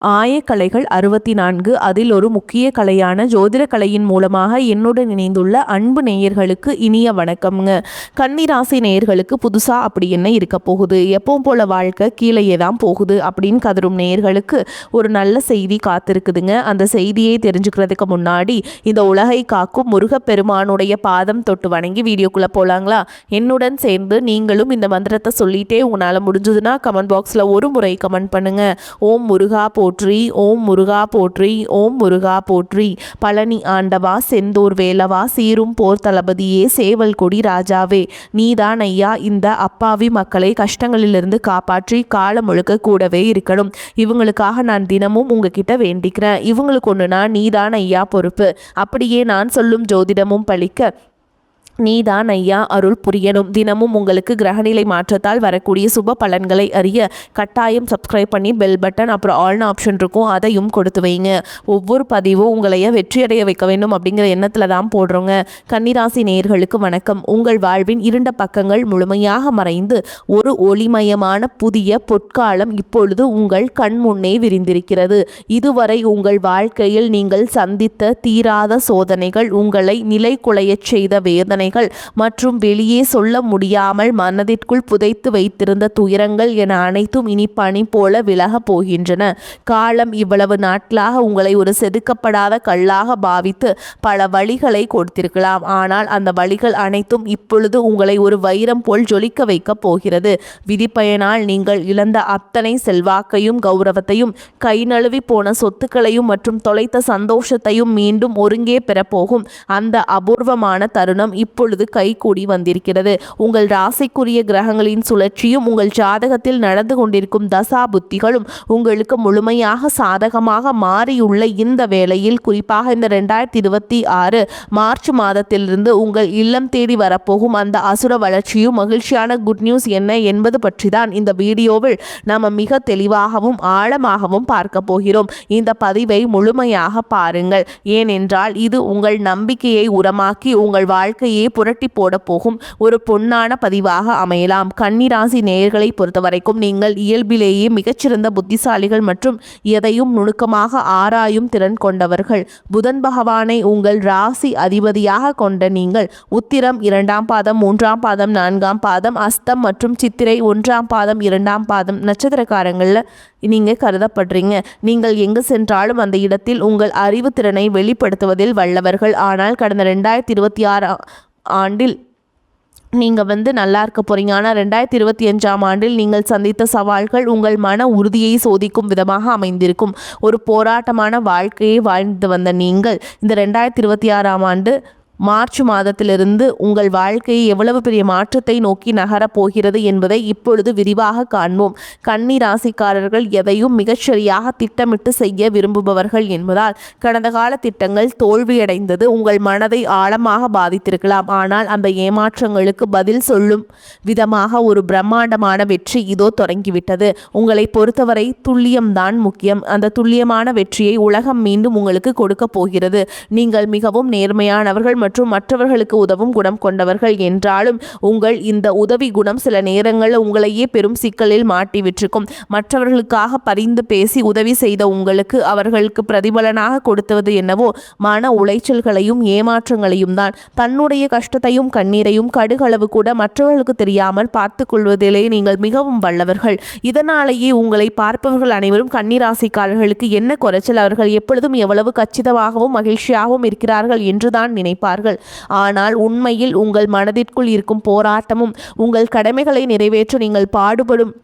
ஆயக்கலைகள் 64 அதில் ஒரு முக்கிய கலையான ஜோதிட கலையின் மூலமாக என்னுடன் இணைந்துள்ள அன்பு நேயர்களுக்கு இனிய வணக்கம்ங்க. கன்னிராசி நேயர்களுக்கு புதுசா அப்படி என்ன இருக்க போகுது, எப்பவும் போல வாழ்க்கை கீழேயே தான் போகுது அப்படின்னு கதரும் நேயர்களுக்கு ஒரு நல்ல செய்தி காத்திருக்குதுங்க. அந்த செய்தியை தெரிஞ்சுக்கிறதுக்கு முன்னாடி இந்த உலகை காக்கும் முருகப்பெருமானுடைய பாதம் தொட்டு வணங்கி வீடியோக்குள்ள போலாங்களா? என்னுடன் சேர்ந்து நீங்களும் இந்த மந்திரத்தை சொல்லிட்டே உங்களால் முடிஞ்சதுன்னா கமெண்ட் பாக்ஸில் ஒரு முறை கமெண்ட் பண்ணுங்க. ஓம் முருகா போற்றி, ஓம் முருகா போற்றி, ஓம் முருகா போற்றி. பழனி ஆண்டவா, செந்தூர் வேலவா, சீரும் போர் தளபதியே, சேவல் கொடி ராஜாவே, நீதான் ஐயா இந்த அப்பாவி மக்களை கஷ்டங்களிலிருந்து காப்பாற்றி காலம் முழுக்க கூடவே இருக்கணும். இவங்களுக்காக நான் தினமும் உங்ககிட்ட வேண்டிக்கிறேன். இவங்களுக்கு ஒன்றுனா நீதான் ஐயா பொறுப்பு. அப்படியே நான் சொல்லும் ஜோதிடமும் பழிக்க நீதான் ஐயா அருள் புரியணும். தினமும் உங்களுக்கு கிரகநிலை மாற்றத்தால் வரக்கூடிய சுப பலன்களை அறிய கட்டாயம் சப்ஸ்கிரைப் பண்ணி பெல் பட்டன் அப்புறம் ஆல்னு ஆப்ஷன் இருக்கும், அதையும் கொடுத்து வைங்க. ஒவ்வொரு பதிவும் உங்களைய வெற்றியடைய வைக்க வேண்டும் அப்படிங்கிற எண்ணத்தில் தான் போடுறோங்க. கன்னிராசி நேயர்களுக்கு வணக்கம். உங்கள் வாழ்வின் இருண்ட பக்கங்கள் முழுமையாக மறைந்து ஒரு ஒளிமயமான புதிய பொற்காலம் இப்பொழுது உங்கள் கண் முன்னே விரிந்திருக்கிறது. இதுவரை உங்கள் வாழ்க்கையில் நீங்கள் சந்தித்த தீராத சோதனைகள், உங்களை நிலை குலையச் செய்த வேதனை மற்றும் வெளியே சொல்ல முடியாமல் மனதிற்குள் புதைத்து வைத்திருந்த துயரங்கள் என அனைத்தும் இனி பனி போல விலக போகின்றன. காலம் இவ்வளவு நாட்களாக உங்களை ஒரு செதுக்கப்படாத கல்லாக பாவித்து பல வழிகளை கொடுத்திருக்கலாம். ஆனால் அந்த வழிகள் அனைத்தும் இப்பொழுது உங்களை ஒரு வைரம் போல் ஜொலிக்க வைக்க போகிறது. விதிப்பயனால் நீங்கள் இழந்த அத்தனை செல்வாக்கையும் கௌரவத்தையும், கை நழுவி போன சொத்துக்களையும் மற்றும் தொலைத்த சந்தோஷத்தையும் மீண்டும் ஒருங்கே பெறப்போகும் அந்த அபூர்வமான தருணம் இப்பொழுது கைகூடி வந்திருக்கிறது. உங்கள் ராசிக்குரிய கிரகங்களின் சுழற்சியும் உங்கள் ஜாதகத்தில் நடந்து கொண்டிருக்கும் தசா புத்திகளும் உங்களுக்கு முழுமையாக சாதகமாக மாறியுள்ள இந்த வேளையில், குறிப்பாக இந்த 2026 மார்ச் மாதத்திலிருந்து உங்கள் இல்லம் தேடி வரப்போகும் அந்த அசுர வளர்ச்சியும் மகிழ்ச்சியான குட் நியூஸ் என்ன என்பது பற்றி தான் இந்த வீடியோவில் நாம் மிக தெளிவாகவும் ஆழமாகவும் பார்க்க போகிறோம். இந்த பதிவை முழுமையாக பாருங்கள். ஏனென்றால் இது உங்கள் நம்பிக்கையை உரமாக்கி உங்கள் வாழ்க்கையை புரட்டி போட போகும் ஒரு பொன்னான பதிவாக அமையலாம். கன்னிராசி நேயர்களை பொறுத்தவரைக்கும் நீங்கள் இயல்பிலேயே மிகச்சிறந்த புத்திசாலிகள் மற்றும் எதையும் நுணுக்கமாக ஆராயும் திறன் கொண்டவர்கள். புதன் பகவானை உங்கள் ராசி அதிபதியாக கொண்ட நீங்கள் உத்திரம் 2ஆம் பாதம், 3ஆம் பாதம், 4ஆம் பாதம், அஸ்தம் மற்றும் சித்திரை 1ஆம் பாதம், 2ஆம் பாதம் நட்சத்திரக்காரங்களில் நீங்கள் கருதப்படுறீங்க. நீங்கள் எங்கு சென்றாலும் அந்த இடத்தில் உங்கள் அறிவு திறனை வெளிப்படுத்துவதில் வல்லவர்கள். ஆனால் கடந்த 2026 ஆண்டில் நீங்கள் நல்லா இருக்க போகிறீங்க. ஆனால் 2025ஆம் ஆண்டில் நீங்கள் சந்தித்த சவால்கள் உங்கள் மன உறுதியை சோதிக்கும் விதமாக அமைந்திருக்கும். ஒரு போராட்டமான வாழ்க்கையை வாழ்ந்து வந்த நீங்கள் இந்த 2026ஆம் ஆண்டு மார்ச் மாதத்திலிருந்து உங்கள் வாழ்க்கையை எவ்வளவு பெரிய மாற்றத்தை நோக்கி நகரப் போகிறது என்பதை இப்பொழுது விரிவாக காண்போம். கன்னி ராசிக்காரர்கள் எதையும் மிகச்சரியாக திட்டமிட்டு செய்ய விரும்புபவர்கள் என்பதால் கடந்த கால திட்டங்கள் தோல்வியடைந்தது உங்கள் மனதை ஆழமாக பாதித்திருக்கலாம். ஆனால் அந்த ஏமாற்றங்களுக்கு பதில் சொல்லும் விதமாக ஒரு பிரம்மாண்டமான வெற்றி இதோ தொடங்கிவிட்டது. உங்களை பொறுத்தவரை துல்லியம்தான் முக்கியம். அந்த துல்லியமான வெற்றியை உலகம் மீண்டும் உங்களுக்கு கொடுக்க போகிறது. நீங்கள் மிகவும் நேர்மையானவர்கள் மற்றும் மற்றவர்களுக்கு உதவும் குணம் கொண்டவர்கள் என்றாலும் உங்கள் இந்த உதவி குணம் சில நேரங்களில் உங்களையே பெரும் சிக்கலில் மாட்டி விட்டிருக்கும். மற்றவர்களுக்காக பரிந்து பேசி உதவி செய்த உங்களுக்கு அவர்களுக்கு பிரதிபலனாக கொடுத்தது என்னவோ மன உளைச்சல்களையும் ஏமாற்றங்களையும் தான். தன்னுடைய கஷ்டத்தையும் கண்ணீரையும் கடுகளவு கூட மற்றவர்களுக்கு தெரியாமல் பார்த்து கொள்வதிலே நீங்கள் மிகவும் வல்லவர்கள். இதனாலேயே உங்களை பார்ப்பவர்கள் அனைவரும் கன்னிராசிக்காரர்களுக்கு என்ன குறைச்சல், அவர்கள் எப்பொழுதும் எவ்வளவு கச்சிதமாகவும் மகிழ்ச்சியாகவும் இருக்கிறார்கள் என்றுதான் நினைப்பார்கள். ஆனால் உண்மையில் உங்கள் மனதிற்குள் இருக்கும் போராட்டமும் உங்கள் கடமைகளை நிறைவேற்ற நீங்கள் பாடுபடும்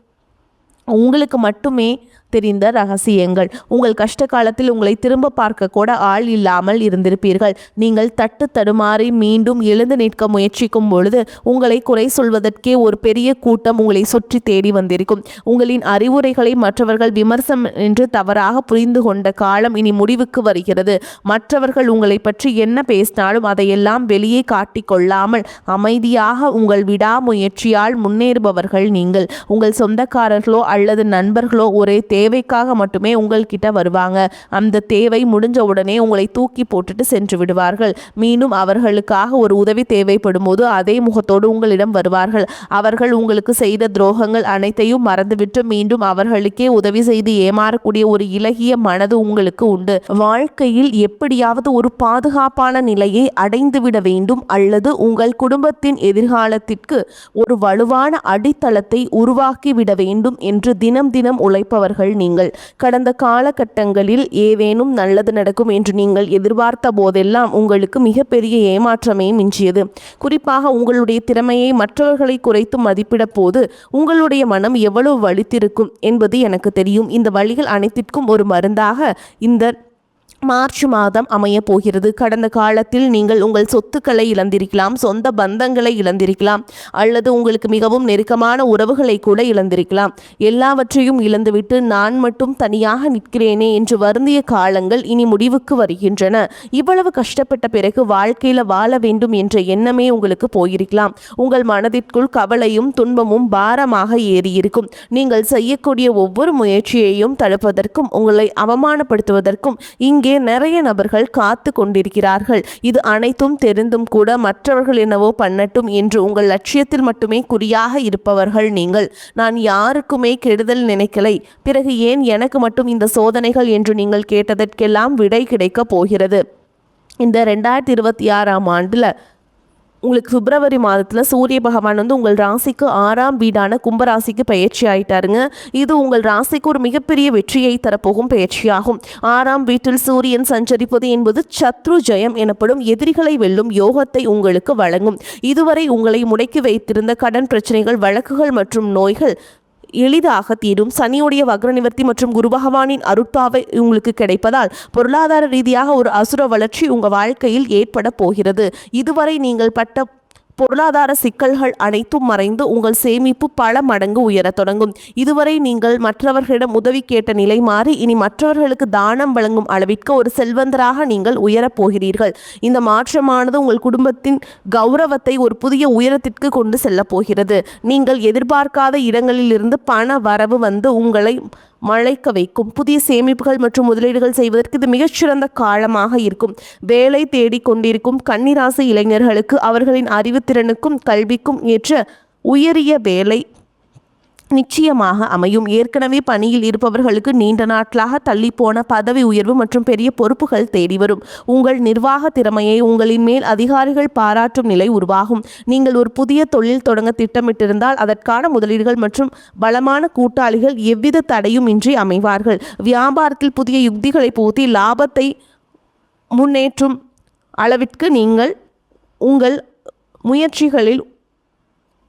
உங்களுக்கு மட்டுமே தெரிந்த ரகசியங்கள். உங்கள் கஷ்ட காலத்தில் உங்களை திரும்ப பார்க்க கூட ஆள் இல்லாமல் இருந்திருப்பீர்கள். நீங்கள் தட்டு தடுமாறி மீண்டும் எழுந்து நிற்க முயற்சிக்கும் பொழுது உங்களை குறை சொல்வதற்கே ஒரு பெரிய கூட்டம் உங்களை சுற்றி தேடி வந்திருக்கும். உங்களின் அறிவுரைகளை மற்றவர்கள் விமர்சனம் என்று தவறாக புரிந்து கொண்ட காலம் இனி முடிவுக்கு வருகிறது. மற்றவர்கள் உங்களை பற்றி என்ன பேசினாலும் அதையெல்லாம் வெளியே காட்டிக்கொள்ளாமல் அமைதியாக உங்கள் விடாமுயற்சியால் முன்னேறுபவர்கள் நீங்கள். உங்கள் சொந்தக்காரர்களோ அல்லது நண்பர்களோ ஒரே தேவைக்காக மட்டுமே உங்கள்கிட்ட வருவாங்க. அந்த தேவை முடிஞ்ச உடனே உங்களை தூக்கி போட்டுட்டு சென்று விடுவார்கள். மீண்டும் அவர்களுக்காக ஒரு உதவி தேவைப்படும் போது அதே முகத்தோடு உங்களிடம் வருவார்கள். அவர்கள் உங்களுக்கு செய்த துரோகங்கள் அனைத்தையும் மறந்துவிட்டு மீண்டும் அவர்களுக்கே உதவி செய்து ஏமாறக்கூடிய ஒரு இலகிய மனது உங்களுக்கு உண்டு. வாழ்க்கையில் எப்படியாவது ஒரு பாதுகாப்பான நிலையை அடைந்துவிட வேண்டும் அல்லது உங்கள் குடும்பத்தின் எதிர்காலத்திற்கு ஒரு வலுவான அடித்தளத்தை உருவாக்கிவிட வேண்டும் என்று தினம் தினம் உழைப்பவர்கள் நீங்கள். கடந்த காலகட்டங்களில் ஏதேனும் நல்லது நடக்கும் என்று நீங்கள் எதிர்பார்த்த போதெல்லாம் உங்களுக்கு மிகப்பெரிய ஏமாற்றமே மிஞ்சியது. குறிப்பாக உங்களுடைய திறமையை மற்றவர்களை குறைத்து மதிப்பிட போது உங்களுடைய மனம் எவ்வளவு வலித்திருக்கும் என்பது எனக்கு தெரியும். இந்த வழிகள் அனைத்திற்கும் ஒரு மருந்தாக இந்த மார்ச் மாதம் அமைய போகிறது. கடந்த காலத்தில் நீங்கள் உங்கள் சொத்துக்களை இழந்திருக்கலாம், சொந்த பந்தங்களை இழந்திருக்கலாம், அல்லது உங்களுக்கு மிகவும் நெருக்கமான உறவுகளை கூட இழந்திருக்கலாம். எல்லாவற்றையும் இழந்துவிட்டு நான் மட்டும் தனியாக நிற்கிறேனே என்று வருந்திய காலங்கள் இனி முடிவுக்கு வருகின்றன. இவ்வளவு கஷ்டப்பட்ட பிறகு வாழ்க்கையில் வாழ வேண்டும் என்ற எண்ணமே உங்களுக்கு போயிருக்கலாம். உங்கள் மனதிற்குள் கவலையும் துன்பமும் பாரமாக ஏறியிருக்கும். நீங்கள் செய்யக்கூடிய ஒவ்வொரு முயற்சியையும் தடுப்பதற்கும் உங்களை அவமானப்படுத்துவதற்கும் இங்கே நிறைய நபர்கள் காத்து கொண்டிருக்கிறார்கள். இது அனைத்தும் தெரிந்தும் கூட மற்றவர்கள் என்னவோ பண்ணட்டும் என்று உங்கள் லட்சியத்தில் மட்டுமே குறியாக இருப்பவர்கள் நீங்கள். நான் யாருக்குமே கெடுதல் நினைக்கலை, பிறகு ஏன் எனக்கு மட்டும் இந்த சோதனைகள் என்று நீங்கள் கேட்டதற்கெல்லாம் விடை கிடைக்க போகிறது. இந்த 2026ஆம் ஆண்டில் உங்களுக்கு பிப்ரவரி மாதத்தில் சூரிய பகவான் உங்கள் ராசிக்கு 6ஆம் வீடான கும்பராசிக்கு பயிற்சி ஆயிட்டாருங்க. இது உங்கள் ராசிக்கு ஒரு மிகப்பெரிய வெற்றியை தரப்போகும் பயிற்சியாகும். 6ஆம் வீட்டில் சூரியன் சஞ்சரிப்பது என்பது சத்ரு ஜெயம் எனப்படும் எதிரிகளை வெல்லும் யோகத்தை உங்களுக்கு வழங்கும். இதுவரை உங்களை முடக்கி வைத்திருந்த கடன் பிரச்சனைகள், வழக்குகள் மற்றும் நோய்கள் எளிதாக தீரும். சனியுடைய வக்ர நிவர்த்தி மற்றும் குரு பகவானின் அருட்பாவை உங்களுக்கு கிடைப்பதால் பொருளாதார ரீதியாக ஒரு அசுர வளர்ச்சி உங்கள் வாழ்க்கையில் ஏற்பட போகிறது. இதுவரை நீங்கள் பட்ட பொருளாதார சிக்கல்கள் அனைத்தும் மறைந்து உங்கள் சேமிப்பு பல மடங்கு உயரத் தொடங்கும். இதுவரை நீங்கள் மற்றவர்களிடம் உதவி கேட்ட நிலை மாறி இனி மற்றவர்களுக்கு தானம் வழங்கும் அளவிற்கு ஒரு செல்வந்தராக நீங்கள் உயரப் போகிறீர்கள். இந்த மாற்றமானது உங்கள் குடும்பத்தின் கௌரவத்தை ஒரு புதிய உயரத்திற்கு கொண்டு செல்ல போகிறது. நீங்கள் எதிர்பார்க்காத இடங்களிலிருந்து பண வரவு உங்களை மழைக்க வைக்கும். புதிய சேமிப்புகள் மற்றும் முதலீடுகள் செய்வதற்கு இது மிகச்சிறந்த காலமாக இருக்கும். வேலை தேடிக் கொண்டிருக்கும் கன்னிராசி இளைஞர்களுக்கு அவர்களின் அறிவுத்திறனுக்கும் கல்விக்கும் ஏற்ற உயரிய வேலை நிச்சயமாக அமையும். ஏற்கனவே பணியில் இருப்பவர்களுக்கு நீண்ட நாட்களாக தள்ளிப்போன பதவி உயர்வு மற்றும் பெரிய பொறுப்புகள் தேடி வரும். உங்கள் நிர்வாக திறமையை உங்களின் மேல் அதிகாரிகள் பாராட்டும் நிலை உருவாகும். நீங்கள் ஒரு புதிய தொழில் தொடங்க திட்டமிட்டிருந்தால் அதற்கான முதலீடுகள் மற்றும் பலமான கூட்டாளிகள் எவ்வித தடையும் இன்றி அமைவார்கள். வியாபாரத்தில் புதிய யுக்திகளை புகுத்தி லாபத்தை முன்னேற்றும் அளவிற்கு நீங்கள் உங்கள் முயற்சிகளில்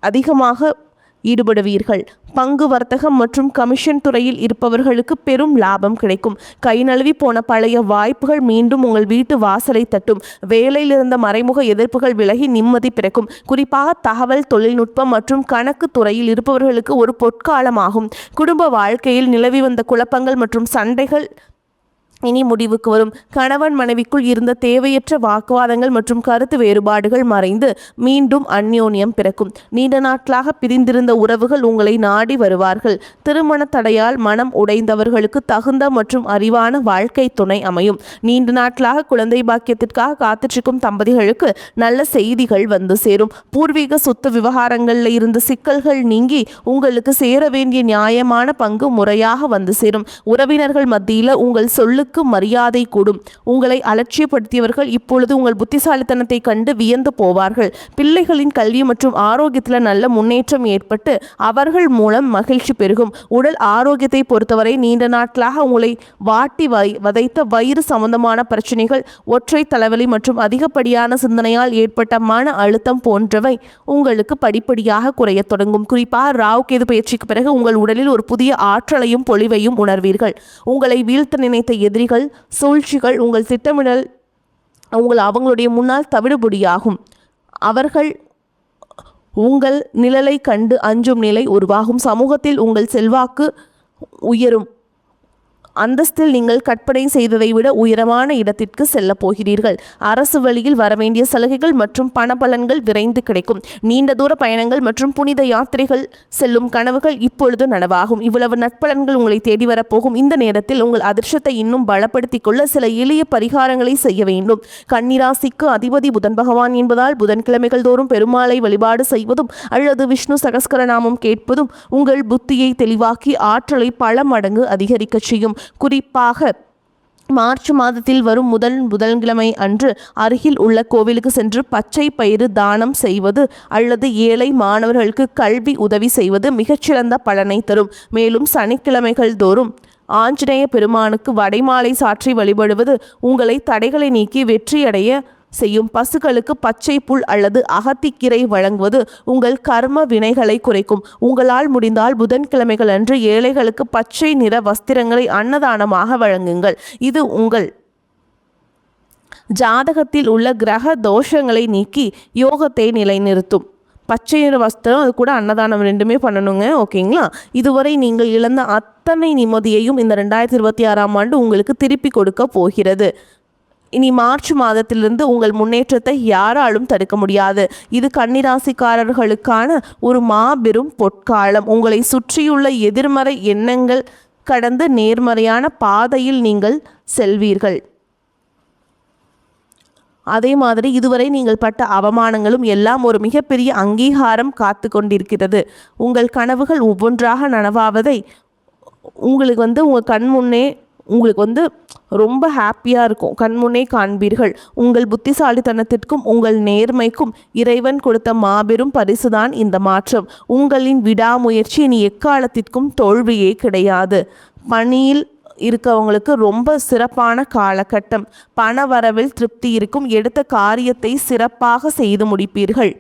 அதிகமாக ஈடுபடுவீர்கள். பங்கு வர்த்தகம் மற்றும் கமிஷன் துறையில் இருப்பவர்களுக்கு பெரும் லாபம் கிடைக்கும். கை நழுவி போன பழைய வாய்ப்புகள் மீண்டும் உங்கள் வீட்டு வாசலை தட்டும். வேலையில் இருந்த மறைமுக எதிர்ப்புகள் விலகி நிம்மதி பிறக்கும். குறிப்பாக தகவல் தொழில்நுட்பம் மற்றும் கணக்கு துறையில் இருப்பவர்களுக்கு ஒரு பொற்காலமாகும். குடும்ப வாழ்க்கையில் நிலவி வந்த குழப்பங்கள் மற்றும் சண்டைகள் இனி முடிவுக்கு வரும். கணவன் மனைவிக்குள் இருந்த தேவையற்ற வாக்குவாதங்கள் மற்றும் கருத்து வேறுபாடுகள் மறைந்து மீண்டும் அந்யோன்யம் பிறக்கும். நீண்ட நாட்களாக பிரிந்திருந்த உறவுகள் உங்களை நாடி வருவார்கள். திருமண தடையால் மனம் உடைந்தவர்களுக்கு தகுந்த மற்றும் அறிவான வாழ்க்கை துணை அமையும். நீண்ட நாட்களாக குழந்தை பாக்கியத்திற்காக காத்திருக்கும் தம்பதிகளுக்கு நல்ல செய்திகள் சேரும். பூர்வீக சொத்து விவகாரங்களில் இருந்த சிக்கல்கள் நீங்கி உங்களுக்கு சேர வேண்டிய நியாயமான பங்கு முறையாக சேரும். உறவினர்கள் மத்தியில் உங்கள் சொல்லு மரியாதை கூடும். உங்களை அலட்சியப்படுத்தியவர்கள் இப்பொழுது உங்கள் புத்திசாலித்தனத்தை கண்டு வியந்து போவார்கள். பிள்ளைகளின் கல்வி மற்றும் ஆரோக்கியத்தில் நல்ல முன்னேற்றம் ஏற்பட்டு அவர்கள் மூலம் மகிழ்ச்சி பெருகும். உடல் ஆரோக்கியத்தை பொறுத்தவரை நீண்ட நாட்களாக உங்களை வாட்டி வதைத்த வயிறு சம்பந்தமான பிரச்சனைகள், ஒற்றை தலைவலி மற்றும் அதிகப்படியான சிந்தனையால் ஏற்பட்ட மன அழுத்தம் போன்றவை உங்களுக்கு படிப்படியாக குறைய தொடங்கும். குறிப்பாக ராகு கேது பயிற்சிக்கு பிறகு உங்கள் உடலில் ஒரு புதிய ஆற்றலையும் பொலிவையும் உணர்வீர்கள். உங்களை வீழ்த்த நினைத்த எதிரிகள், சூழ்ச்சிகள் உங்கள் திட்டமிடல் அவங்களுடைய முன்னால் தவிடுபொடியாகும். அவர்கள் உங்கள் நிழலை கண்டு அஞ்சும் நிலை உருவாகும். சமூகத்தில் உங்கள் செல்வாக்கு உயரும். அந்தஸ்தில் நீங்கள் கற்பனை செய்ததை விட உயரமான இடத்திற்கு செல்ல போகிறீர்கள். அரசு வழியில் வரவேண்டிய சலுகைகள் மற்றும் பணபலன்கள் விரைந்து கிடைக்கும். நீண்ட தூர பயணங்கள் மற்றும் புனித யாத்திரைகள் செல்லும் கனவுகள் இப்பொழுது நனவாகும். இவ்வளவு நற்பலன்கள் உங்களை தேடி வரப்போகும் இந்த நேரத்தில் உங்கள் அதிர்ஷ்டத்தை இன்னும் பலப்படுத்திக் கொள்ள சில எளிய பரிகாரங்களை செய்ய வேண்டும். கன்னிராசிக்கு அதிபதி புதன் பகவான் என்பதால் புதன்கிழமைகள் தோறும் பெருமாளை வழிபாடு செய்வதும் அல்லது விஷ்ணு சகஸ்கரநாமம் கேட்பதும் உங்கள் புத்தியை தெளிவாக்கி ஆற்றலை பல மடங்கு அதிகரிக்க செய்யும். குறிப்பாக மார்ச் மாதத்தில் வரும் புதன்கிழமை அன்று அருகில் உள்ள கோவிலுக்கு சென்று பச்சை பயிறு தானம் செய்வது அல்லது ஏழை மாணவர்களுக்கு கல்வி உதவி செய்வது மிகச்சிறந்த பலனை தரும். மேலும் சனிக்கிழமைகள் தோறும் ஆஞ்சநேய பெருமானுக்கு வடைமாலை சாற்றி வழிபடுவது உங்களை தடைகளை நீக்கி வெற்றியடைய செய்யும். பசுக்களுக்கு பச்சை புல் அல்லது அகத்திக்கீரை வழங்குவது உங்கள் கர்ம வினைகளை குறைக்கும். உங்களால் முடிந்தால் புதன்கிழமைகள் அன்று ஏழைகளுக்கு பச்சை நிற வஸ்திரங்களை அன்னதானமாக வழங்குங்கள். இது உங்கள் ஜாதகத்தில் உள்ள கிரக தோஷங்களை நீக்கி யோகத்தை நிலைநிறுத்தும். பச்சை நிற வஸ்திரம், அது கூட அன்னதானம் ரெண்டுமே பண்ணணுங்க. ஓகேங்களா? இதுவரை நீங்கள் இழந்த அத்தனை நிம்மதியையும் இந்த 2026ஆம் ஆண்டு உங்களுக்கு திருப்பி கொடுக்க போகிறது. இனி மார்ச் மாதத்திலிருந்து உங்கள் முன்னேற்றத்தை யாராலும் தடுக்க முடியாது. இது கன்னிராசிக்காரர்களுக்கான ஒரு மாபெரும் பொற்காலம். உங்களை சுற்றியுள்ள எதிர்மறை எண்ணங்கள் கடந்து நேர்மறையான பாதையில் நீங்கள் செல்வீர்கள். அதே மாதிரி இதுவரை நீங்கள் பட்ட அவமானங்களும் எல்லாம் ஒரு மிகப்பெரிய அங்கீகாரம் காத்து கொண்டிருக்கிறது. உங்கள் கனவுகள் ஒவ்வொன்றாக நனவாவதை உங்களுக்கு உங்கள் கண் முன்னே உங்களுக்கு ரொம்ப ஹாப்பியாக இருக்கும். கண்முன்னே காண்பீர்கள். உங்கள் புத்திசாலித்தனத்திற்கும் உங்கள் நேர்மைக்கும் இறைவன் கொடுத்த மாபெரும் பரிசுதான் இந்த மாற்றம். உங்களின் விடாமுயற்சி இனி எக்காலத்திற்கும் தோல்வியே கிடையாது. பணியில் இருக்கவங்களுக்கு ரொம்ப சிறப்பான காலகட்டம். பண வரவில் திருப்தி இருக்கும். எடுத்த காரியத்தை சிறப்பாக செய்து முடிப்பீர்கள்.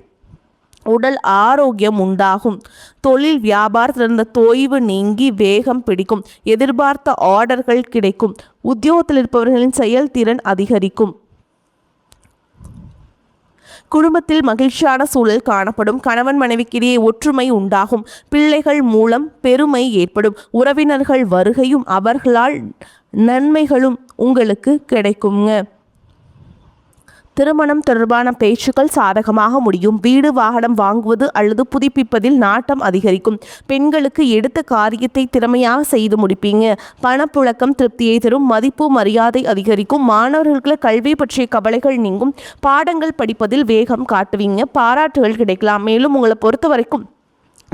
உடல் ஆரோக்கியம் உண்டாகும். தொழில் வியாபாரத்தில் இருந்த தொய்வு நீங்கி வேகம் பிடிக்கும். எதிர்பார்த்த ஆர்டர்கள் கிடைக்கும். உத்தியோகத்தில் இருப்பவர்களின் செயல்திறன் அதிகரிக்கும். குடும்பத்தில் மகிழ்ச்சியான சூழல் காணப்படும். கணவன் மனைவிக்கிடையே ஒற்றுமை உண்டாகும். பிள்ளைகள் மூலம் பெருமை ஏற்படும். உறவினர்கள் வருகையும் அவர்களால் நன்மைகளும் உங்களுக்கு கிடைக்குங்க. திருமணம் தொடர்பான பேச்சுக்கள் சாதகமாக முடியும். வீடு வாகனம் வாங்குவது அல்லது புதுப்பிப்பதில் நாட்டம் அதிகரிக்கும். பெண்களுக்கு எடுத்த காரியத்தை திறமையாக செய்து முடிப்பீங்க. பணப்புழக்கம் திருப்தியை தரும். மதிப்பு மரியாதை அதிகரிக்கும். மாணவர்களுக்கு கல்வி பற்றிய கவலைகள் நீங்கும். பாடங்கள் படிப்பதில் வேகம் காட்டுவீங்க. பாராட்டுகள் கிடைக்கலாம். மேலும் உங்களை பொறுத்த வரைக்கும்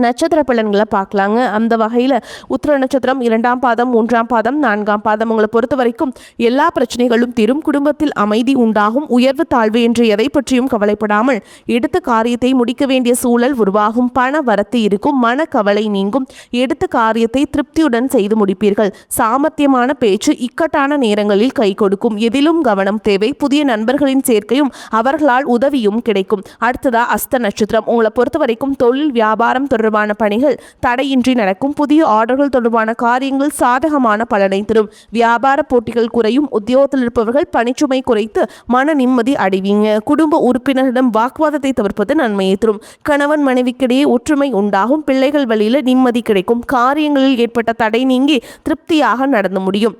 நட்சத்திர பலன்களை பார்க்கலாங்க. அந்த வகையில் உத்திர நட்சத்திரம் 2ஆம் பாதம் 3ஆம் பாதம் 4ஆம் பாதம் உங்களை பொறுத்த வரைக்கும் எல்லா பிரச்சனைகளும் தீரும். குடும்பத்தில் அமைதி உண்டாகும். உயர்வு தாழ்வு என்று எதை பற்றியும் கவலைப்படாமல் எடுத்த காரியத்தை முடிக்க வேண்டிய சூழல் உருவாகும். பண வரத்து இருக்கும். மன கவலை நீங்கும். எடுத்த காரியத்தை திருப்தியுடன் செய்து முடிப்பீர்கள். சாமர்த்தியமான பேச்சு இக்கட்டான நேரங்களில் கை கொடுக்கும். எதிலும் கவனம் தேவை. புதிய நண்பர்களின் சேர்க்கையும் அவர்களால் உதவியும் கிடைக்கும். அடுத்ததா அஸ்த நட்சத்திரம் உங்களை பொறுத்த வரைக்கும் தொழில் வியாபாரம் தொடர்பான பணிகள் தடையின்றி நடக்கும். புதிய ஆர்டர்கள் தொடர்பான காரியங்கள் சாதகமான பலனை தரும். வியாபார போட்டிகள் குறையும். உத்தியோகத்தில் இருப்பவர்கள் பணிச்சுமை குறைத்து மன நிம்மதி அடைவீங்க. குடும்ப உறுப்பினரிடம் வாக்குவாதத்தை தவிர்ப்பது நன்மையை தரும். கணவன் மனைவிக்கிடையே ஒற்றுமை உண்டாகும். பிள்ளைகள் வழியில் நிம்மதி கிடைக்கும். காரியங்களில் ஏற்பட்ட தடை நீங்கி திருப்தியாக நடந்து முடியும்.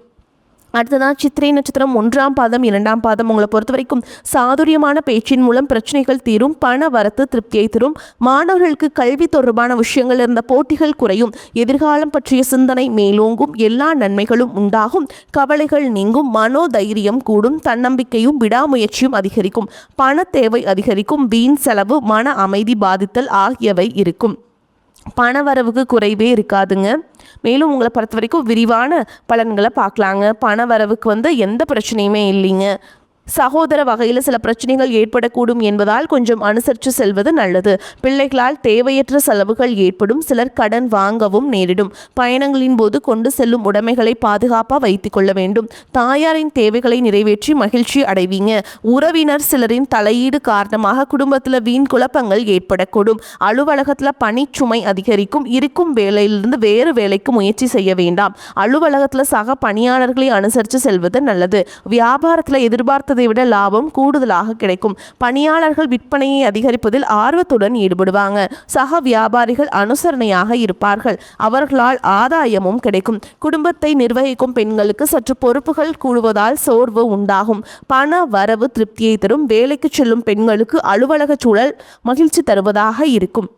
அடுத்ததான் சித்திரை நட்சத்திரம் 1ஆம் பாதம் 2ஆம் பாதம் உங்களை பொறுத்த வரைக்கும் சாதுரியமான பேச்சின் மூலம் பிரச்சனைகள் தீரும். பண வரத்து திருப்தியை தரும். மாணவர்களுக்கு கல்வி தொடர்பான விஷயங்கள் இருந்த போட்டிகள் குறையும். எதிர்காலம் பற்றிய சிந்தனை மேலோங்கும். எல்லா நன்மைகளும் உண்டாகும். கவலைகள் நீங்கும். மனோதைரியம் கூடும். தன்னம்பிக்கையும் விடாமுயற்சியும் அதிகரிக்கும். பண தேவை அதிகரிக்கும். வீண் செலவு, மன அமைதி பாதித்தல் ஆகியவை இருக்கும். பணவரவுக்கு குறைவே இருக்காதுங்க. மேலும் உங்களை பொறுத்த வரைக்கும் விரிவான பலன்களை பார்க்கலாங்க. பணவரவுக்கு எந்த பிரச்சனையுமே இல்லைங்க. சகோதர வகையில் சில பிரச்சனைகள் ஏற்படக்கூடும் என்பதால் கொஞ்சம் அனுசரித்து செல்வது நல்லது. பிள்ளைகளால் தேவையற்ற செலவுகள் ஏற்படும். சிலர் கடன் வாங்கவும் நேரிடும். பயணங்களின் போது கொண்டு செல்லும் உடைமைகளை பாதுகாப்பாக வைத்துக் கொள்ள வேண்டும். தாயாரின் தேவைகளை நிறைவேற்றி மகிழ்ச்சி அடைவீங்க. உறவினர் சிலரின் தலையீடு காரணமாக குடும்பத்தில் வீண் குழப்பங்கள் ஏற்படக்கூடும். அலுவலகத்தில் பணிச்சுமை அதிகரிக்கும். இருக்கும் வேலையிலிருந்து வேறு வேலைக்கு முயற்சி செய்ய வேண்டாம். அலுவலகத்தில் சக பணியாளர்களை அனுசரித்து செல்வது நல்லது. வியாபாரத்தில் எதிர்பார்த்த எதிர்பார்த்ததை விட லாபம் கூடுதலாக கிடைக்கும். பணியாளர்கள் விற்பனையை அதிகரிப்பதில் ஆர்வத்துடன் ஈடுபடுவாங்க. சக வியாபாரிகள் அனுசரணையாக இருப்பார்கள். அவர்களால் ஆதாயமும் கிடைக்கும். குடும்பத்தை நிர்வகிக்கும் பெண்களுக்கு சற்று பொறுப்புகள் கூடுவதால் சோர்வு உண்டாகும். பண வரவு திருப்தியை தரும். வேலைக்கு செல்லும் பெண்களுக்கு அலுவலக சூழல் மகிழ்ச்சி தருவதாக இருக்கும்.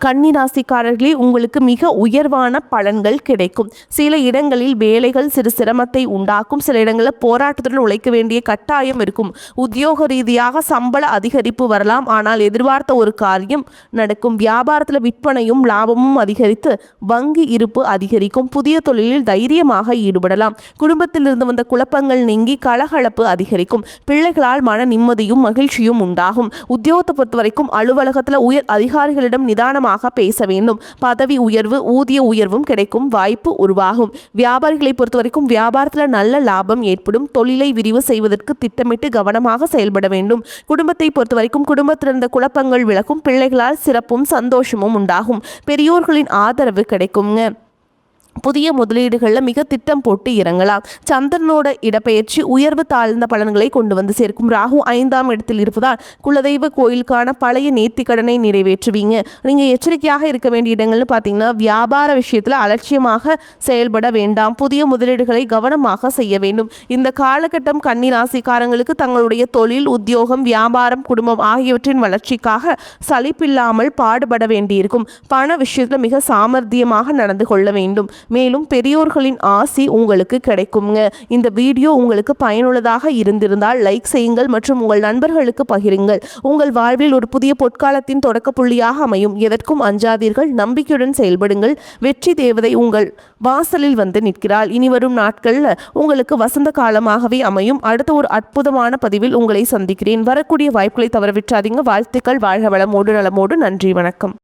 கன்னிராசிக்காரர்களே, உங்களுக்கு மிக உயர்வான பலன்கள் கிடைக்கும். சில இடங்களில் வேலைகள் சிறு சிரமத்தை உண்டாக்கும். சில இடங்களில் போராட்டத்துடன் உழைக்க வேண்டிய கட்டாயம் இருக்கும். உத்தியோக ரீதியாக சம்பள அதிகரிப்பு வரலாம். ஆனால் எதிர்பார்த்த ஒரு காரியம் நடக்கும். வியாபாரத்தில் விற்பனையும் லாபமும் அதிகரித்து வங்கி இருப்பு அதிகரிக்கும். புதிய தொழிலில் தைரியமாக ஈடுபடலாம். குடும்பத்தில் இருந்து வந்த குழப்பங்கள் நீங்கி கலகலப்பு அதிகரிக்கும். பிள்ளைகளால் மன நிம்மதியும் மகிழ்ச்சியும் உண்டாகும். உத்தியோகத்தை பொறுத்த வரைக்கும் அலுவலகத்தில் உயர் அதிகாரிகளிடம் நிதானமாக பேச வேண்டும். பதவி உயர்வு, ஊதிய உயர்வும் கிடைக்கும் வாய்ப்பு உருவாகும். வியாபாரிகளை பொறுத்த வரைக்கும் வியாபாரத்தில் நல்ல லாபம் ஏற்படும். தொழிலை விரிவு செய்வதற்கு திட்டமிட்டு கவனமாக செயல்பட வேண்டும். குடும்பத்தை பொறுத்த வரைக்கும் குடும்பத்தில் இருந்த குழப்பங்கள் விலகும். பிள்ளைகளால் சிறப்பும் சந்தோஷமும் உண்டாகும். பெரியோர்களின் ஆதரவு கிடைக்குங்க. புதிய முதலீடுகளில் மிக திட்டம் போட்டு இறங்கலாம். சந்திரனோட இடப்பெயர்ச்சி உயர்வு தாழ்ந்த பலன்களை கொண்டு வந்து சேர்க்கும். ராகு 5ஆம் இடத்தில் இருப்பதால் குலதெய்வ கோயிலுக்கான பழைய நேர்த்திக்கடனை நிறைவேற்றுவீங்க. நீங்கள் எச்சரிக்கையாக இருக்க வேண்டிய இடங்கள்னு பார்த்தீங்கன்னா, வியாபார விஷயத்தில் அலட்சியமாக செயல்பட வேண்டாம். புதிய முதலீடுகளை கவனமாக செய்ய வேண்டும். இந்த காலகட்டம் கன்னி ராசிக்காரங்களுக்கு தங்களுடைய தொழில், உத்தியோகம், வியாபாரம், குடும்பம் ஆகியவற்றின் வளர்ச்சிக்காக சலிப்பில்லாமல் பாடுபட வேண்டியிருக்கும். பண விஷயத்தில் மிக சாமர்த்தியமாக நடந்து கொள்ள வேண்டும். மேலும் பெரியோர்களின் ஆசி உங்களுக்கு கிடைக்குங்க. இந்த வீடியோ உங்களுக்கு பயனுள்ளதாக இருந்திருந்தால் லைக் செய்யுங்கள் மற்றும் உங்கள் நண்பர்களுக்கு பகிருங்கள். உங்கள் வாழ்வில் ஒரு புதிய பொற்காலத்தின் தொடக்க புள்ளியாக அமையும். எதற்கும் அஞ்சாதீர்கள். நம்பிக்கையுடன் செயல்படுங்கள். வெற்றி தேவதை உங்கள் வாசலில் வந்து நிற்கிறாள். இனி வரும் நாட்களில் உங்களுக்கு வசந்த காலமாகவே அமையும். அடுத்த ஒரு அற்புதமான பதிவில் உங்களை சந்திக்கிறேன். வரக்கூடிய வாய்ப்புகளை தவறவிட்டாதீங்க. வாழ்த்துக்கள். வாழ்க வளமோடு நலமோடு. நன்றி, வணக்கம்.